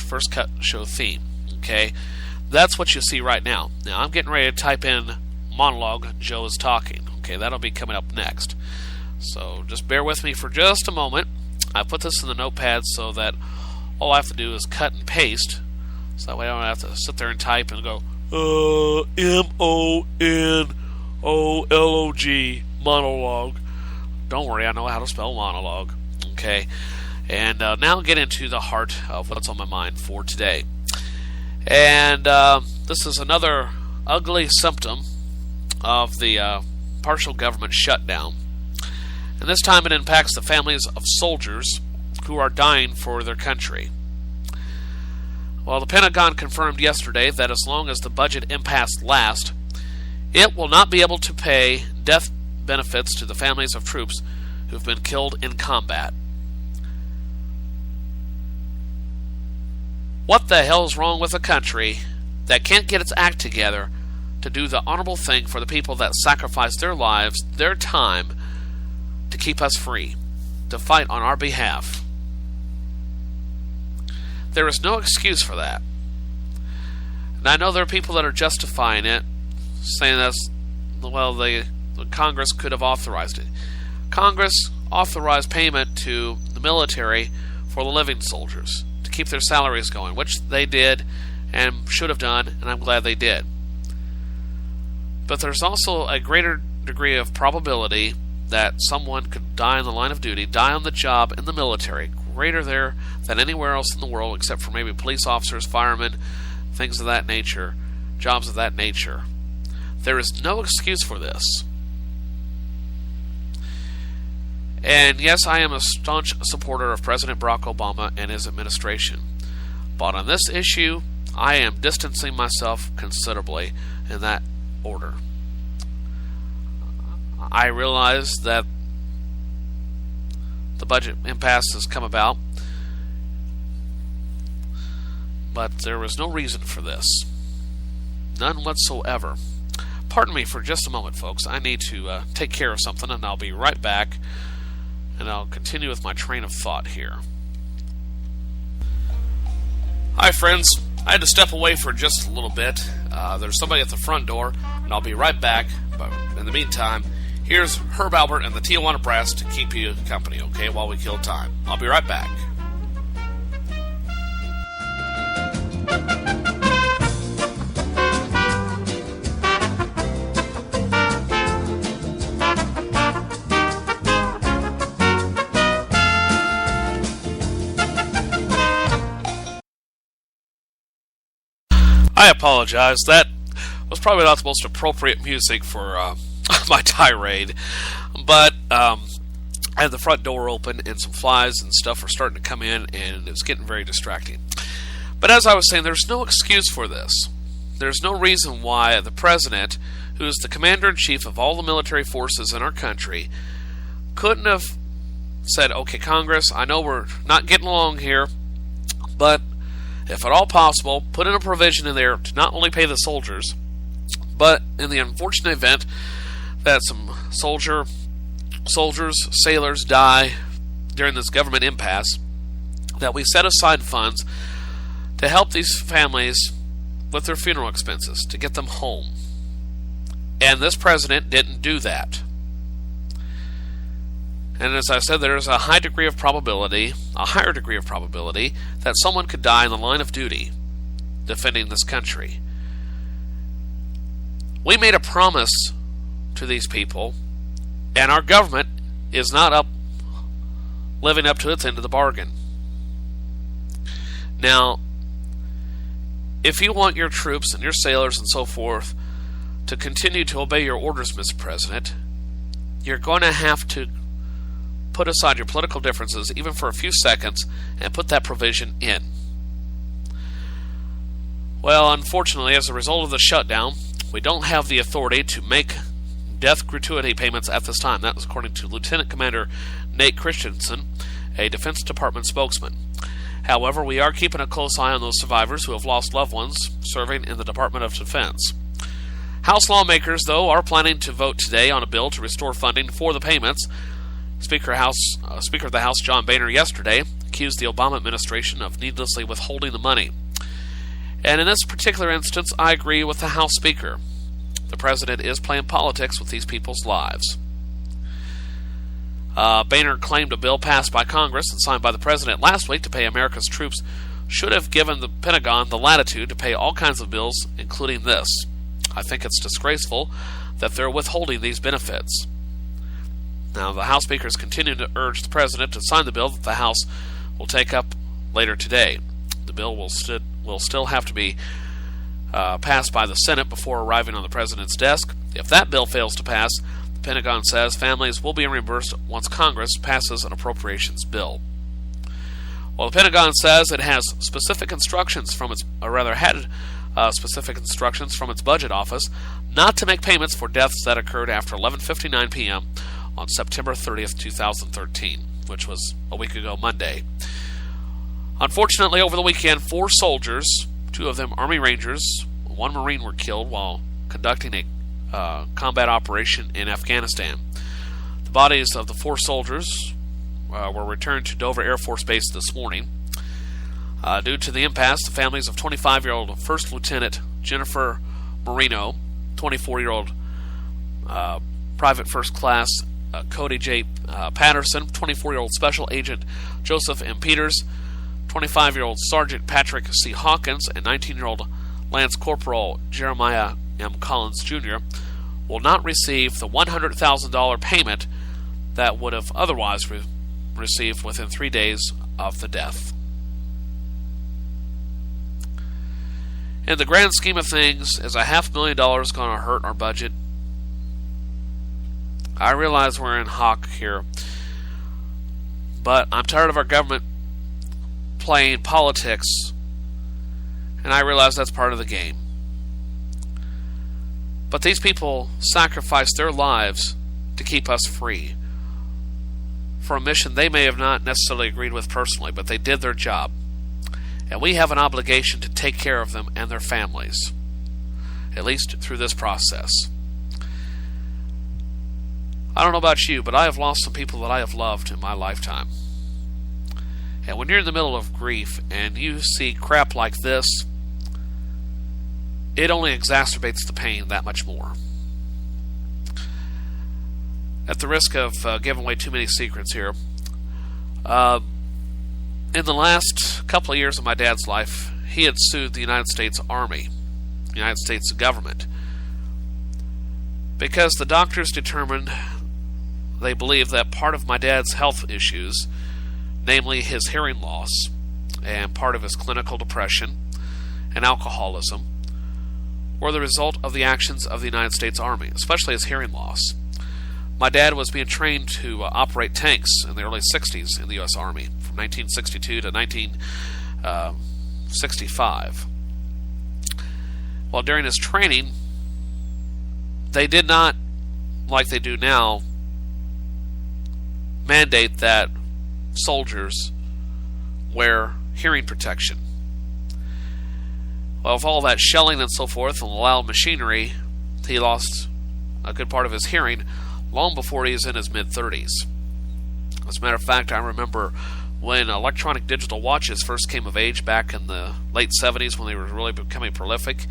first cut show theme. Okay, that's what you see right now. Now I'm getting ready to type in monologue Joe is talking. Okay, that'll be coming up next. So just bear with me for just a moment. I put this in the notepad so that all I have to do is cut and paste. So that way I don't have to sit there and type and go, M-O-N-O-L-O-G, monologue. Don't worry, I know how to spell monologue. Okay, and now get into the heart of what's on my mind for today. And this is another ugly symptom of the partial government shutdown. And this time it impacts the families of soldiers who are dying for their country. Well, the Pentagon confirmed yesterday that as long as the budget impasse lasts, it will not be able to pay death benefits to the families of troops who've been killed in combat. What the hell is wrong with a country that can't get its act together to do the honorable thing for the people that sacrifice their lives, their time, to keep us free, to fight on our behalf? There is no excuse for that. And I know there are people that are justifying it, saying that's, well, the Congress could have authorized it. Congress authorized payment to the military for the living soldiers to keep their salaries going, which they did and should have done, and I'm glad they did. But there's also a greater degree of probability that someone could die in the line of duty, die on the job in the military, greater there than anywhere else in the world except for maybe police officers, firemen, things of that nature, jobs of that nature. There is no excuse for this. And yes, I am a staunch supporter of President Barack Obama and his administration. But on this issue, I am distancing myself considerably in that order. I realize that the budget impasse has come about, but there was no reason for this. None whatsoever. Pardon me for just a moment, folks. I need to take care of something, and I'll be right back, and I'll continue with my train of thought here. Hi, friends. I had to step away for just a little bit. There's somebody at the front door, and I'll be right back. But in the meantime, here's Herb Albert and the Tijuana Brass to keep you company, okay, while we kill time. I'll be right back. I apologize. That was probably not the most appropriate music for my tirade, but I had the front door open and some flies and stuff were starting to come in, and it was getting very distracting. But as I was saying, there's no excuse for this. There's no reason why the president, who is the commander-in-chief of all the military forces in our country, couldn't have said, okay, Congress, I know we're not getting along here, but if at all possible, put in a provision in there to not only pay the soldiers, but in the unfortunate event that some sailors die during this government impasse, that we set aside funds to help these families with their funeral expenses, to get them home. And this president didn't do that. And as I said, there is a higher degree of probability that someone could die in the line of duty defending this country. We made a promise to these people, and our government is not living up to its end of the bargain. Now, if you want your troops and your sailors and so forth to continue to obey your orders, Mr. President, you're going to have to put aside your political differences, even for a few seconds, and put that provision in. Well, unfortunately, as a result of the shutdown, we don't have the authority to make death gratuity payments at this time. That was according to Lieutenant Commander Nate Christensen, a Defense Department spokesman. However, we are keeping a close eye on those survivors who have lost loved ones serving in the Department of Defense. House lawmakers, though, are planning to vote today on a bill to restore funding for the payments. Speaker of the House John Boehner yesterday accused the Obama administration of needlessly withholding the money. And in this particular instance, I agree with the House Speaker. The president is playing politics with these people's lives. Boehner claimed a bill passed by Congress and signed by the president last week to pay America's troops should have given the Pentagon the latitude to pay all kinds of bills, including this. I think it's disgraceful that they're withholding these benefits. Now, the House Speaker is continuing to urge the President to sign the bill that the House will take up later today. The bill will still have to be passed by the Senate before arriving on the President's desk. If that bill fails to pass, the Pentagon says families will be reimbursed once Congress passes an appropriations bill. Well, the Pentagon says it has specific instructions from its budget office not to make payments for deaths that occurred after 11:59 p.m. on September 30th, 2013, which was a week ago Monday. Unfortunately, over the weekend, 4 soldiers, 2 of them Army Rangers, 1 Marine were killed while conducting a combat operation in Afghanistan. The bodies of the 4 soldiers were returned to Dover Air Force Base this morning. Due to the impasse, the families of 25-year-old First Lieutenant Jennifer Marino, 24-year-old Private First Class Cody J. Patterson, 24-year-old Special Agent Joseph M. Peters, 25-year-old Sergeant Patrick C. Hawkins, and 19-year-old Lance Corporal Jeremiah M. Collins, Jr., will not receive the $100,000 payment that would have otherwise received within 3 days of the death. In the grand scheme of things, is $500,000 going to hurt our budget? I realize we're in hock here, but I'm tired of our government playing politics, and I realize that's part of the game. But these people sacrifice their lives to keep us free for a mission they may have not necessarily agreed with personally, but they did their job. And we have an obligation to take care of them and their families, at least through this process. I don't know about you, but I have lost some people that I have loved in my lifetime. And when you're in the middle of grief and you see crap like this, it only exacerbates the pain that much more. At the risk of giving away too many secrets here, in the last couple of years of my dad's life, he had sued the United States Army, the United States government, because the doctors determined, they believed that part of my dad's health issues, namely his hearing loss and part of his clinical depression and alcoholism, were the result of the actions of the United States Army, especially his hearing loss. My dad was being trained to operate tanks in the early 60s in the U.S. Army, from 1962 to 1965. Well, during his training, they did not, like they do now, mandate that soldiers wear hearing protection. Well, with all that shelling and so forth and the loud machinery, he lost a good part of his hearing long before he was in his mid-30s. As a matter of fact, I remember when electronic digital watches first came of age back in the late 70s when they were really becoming prolific.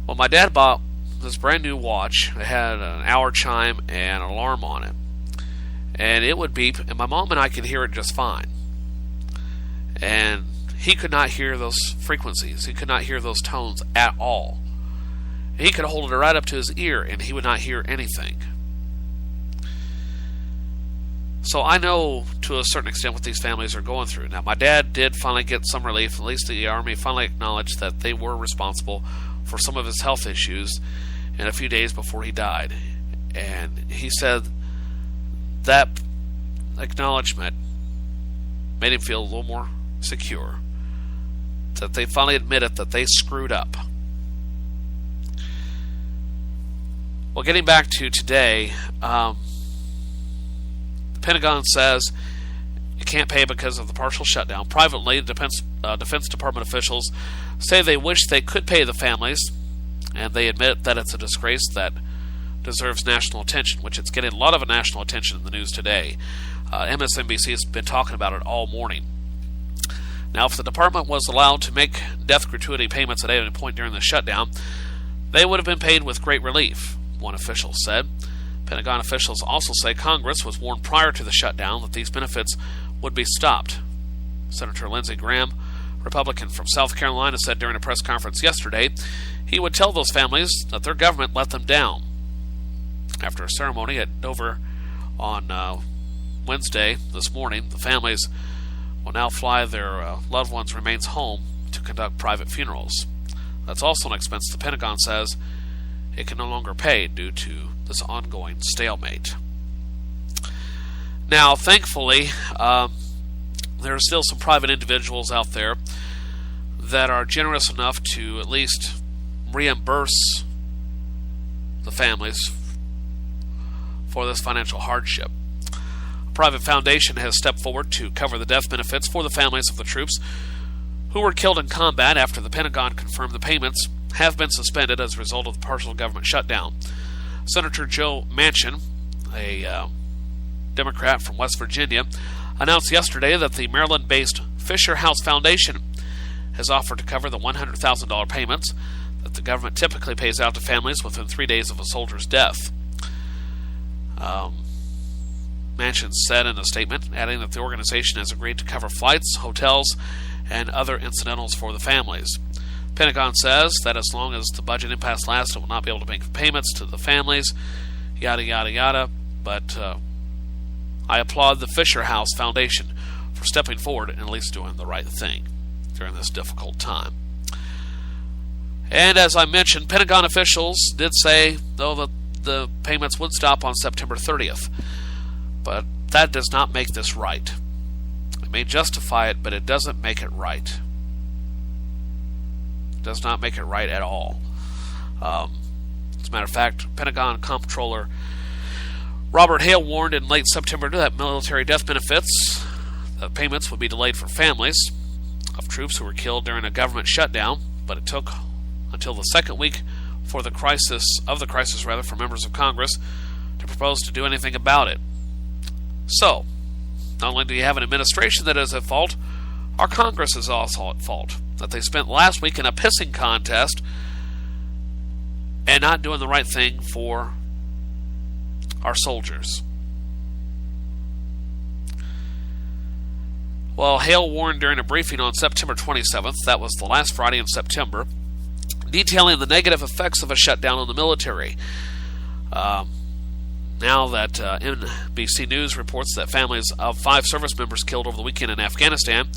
Well, my dad bought this brand new watch. It had an hour chime and an alarm on it. And it would beep, and my mom and I could hear it just fine. And he could not hear those frequencies. He could not hear those tones at all. He could hold it right up to his ear, and he would not hear anything. So I know to a certain extent what these families are going through. Now, my dad did finally get some relief. At least the Army finally acknowledged that they were responsible for some of his health issues in a few days before he died. And he said that acknowledgement made him feel a little more secure. That they finally admitted that they screwed up. Well, getting back to today, the Pentagon says it can't pay because of the partial shutdown. Privately, Defense Department officials say they wish they could pay the families, and they admit that it's a disgrace that deserves national attention, which it's getting a lot of national attention in the news today. MSNBC has been talking about it all morning. Now, if the department was allowed to make death gratuity payments at any point during the shutdown, they would have been paid with great relief, one official said. Pentagon officials also say Congress was warned prior to the shutdown that these benefits would be stopped. Senator Lindsey Graham, Republican from South Carolina, said during a press conference yesterday he would tell those families that their government let them down. After a ceremony at Dover on Wednesday this morning, the families will now fly their loved ones' remains home to conduct private funerals. That's also an expense the Pentagon says it can no longer pay due to this ongoing stalemate. Now, thankfully, there are still some private individuals out there that are generous enough to at least reimburse the families for this financial hardship. A private foundation has stepped forward to cover the death benefits for the families of the troops who were killed in combat after the Pentagon confirmed the payments have been suspended as a result of the partial government shutdown. Senator Joe Manchin, a Democrat from West Virginia, announced yesterday that the Maryland-based Fisher House Foundation has offered to cover the $100,000 payments that the government typically pays out to families within 3 days of a soldier's death. Manchin said in a statement, adding that the organization has agreed to cover flights, hotels, and other incidentals for the families. Pentagon says that as long as the budget impasse lasts, it will not be able to make payments to the families, yada, yada, yada. But I applaud the Fisher House Foundation for stepping forward and at least doing the right thing during this difficult time. And as I mentioned, Pentagon officials did say, though, that the payments would stop on September 30th. But that does not make this right. It may justify it, but it doesn't make it right. It does not make it right at all. As a matter of fact, Pentagon Comptroller Robert Hale warned in late September that military death benefits, the payments would be delayed for families of troops who were killed during a government shutdown, but it took until the second week for the crisis for members of Congress to propose to do anything about it. So, not only do you have an administration that is at fault, our Congress is also at fault. That they spent last week in a pissing contest and not doing the right thing for our soldiers. Well, Hale warned during a briefing on September 27th, that was the last Friday in September, detailing the negative effects of a shutdown on the military. Now that NBC News reports that families of 5 service members killed over the weekend in Afghanistan,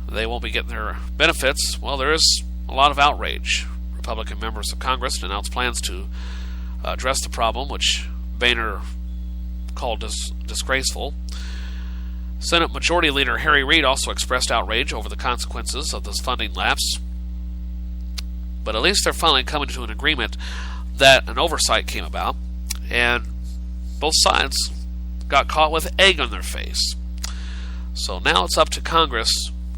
they won't be getting their benefits. Well, there is a lot of outrage. Republican members of Congress announced plans to address the problem, which Boehner called disgraceful. Senate Majority Leader Harry Reid also expressed outrage over the consequences of this funding lapse. But at least they're finally coming to an agreement that an oversight came about, and both sides got caught with egg on their face. So now it's up to Congress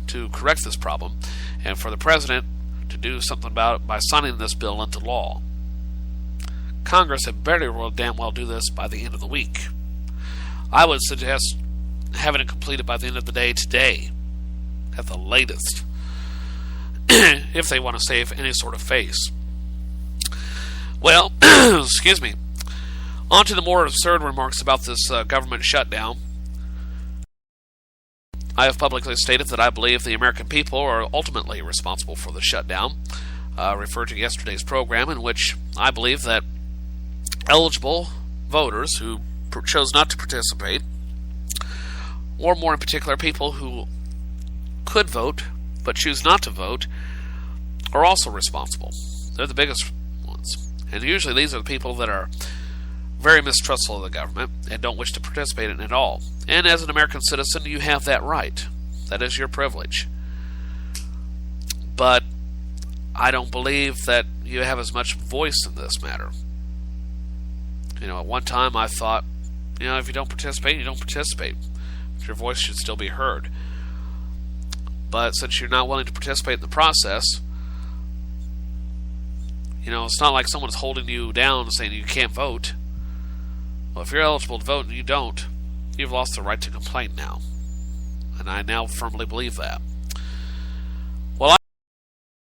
to correct this problem, and for the President to do something about it by signing this bill into law. Congress had better damn well do this by the end of the week. I would suggest having it completed by the end of the day today, at the latest, if they want to save any sort of face. Well, excuse me. On to the more absurd remarks about this government shutdown. I have publicly stated that I believe the American people are ultimately responsible for the shutdown. I referred to yesterday's program in which I believe that eligible voters who chose not to participate, or more in particular people who could vote but choose not to vote, are also responsible. They're the biggest ones. And usually these are the people that are very mistrustful of the government and don't wish to participate in it at all. And as an American citizen, you have that right. That is your privilege. But I don't believe that you have as much voice in this matter. At one time I thought, if you don't participate, you don't participate. But your voice should still be heard. But since you're not willing to participate in the process, it's not like someone's holding you down and saying you can't vote. Well, if you're eligible to vote and you don't, you've lost the right to complain now. And I now firmly believe that.